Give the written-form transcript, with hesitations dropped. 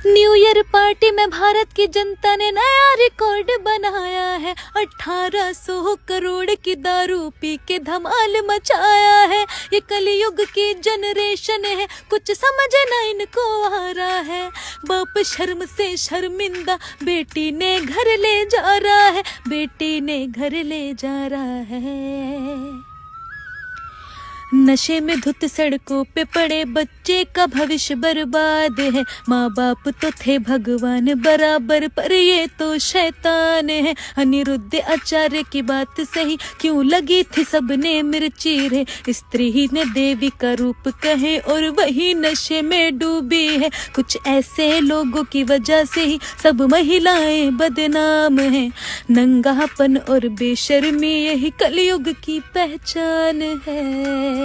New year party में भारत की जनता ने नया रिकॉर्ड बनाया है। 1800 करोड़ की दारू पी के धमाल मचाया है। ये कलयुग की जनरेशन है, कुछ समझ ना इनको आ रहा है। बाप शर्म से शर्मिंदा बेटी ने घर ले जा रहा है, बेटी ने घर ले जा रहा है। नशे में धुत सड़कों पे पड़े बच्चे का भविष्य बर्बाद है। माँ बाप तो थे भगवान बराबर, पर ये तो शैतान है। अनिरुद्ध आचार्य की बात सही, क्यों लगी थी सबने मिर्ची रे। स्त्री ही ने देवी का रूप कहे और वही नशे में डूबी है। कुछ ऐसे लोगों की वजह से ही सब महिलाएं बदनाम हैं। नंगापन और बेशर्मी यही कलयुग की पहचान है।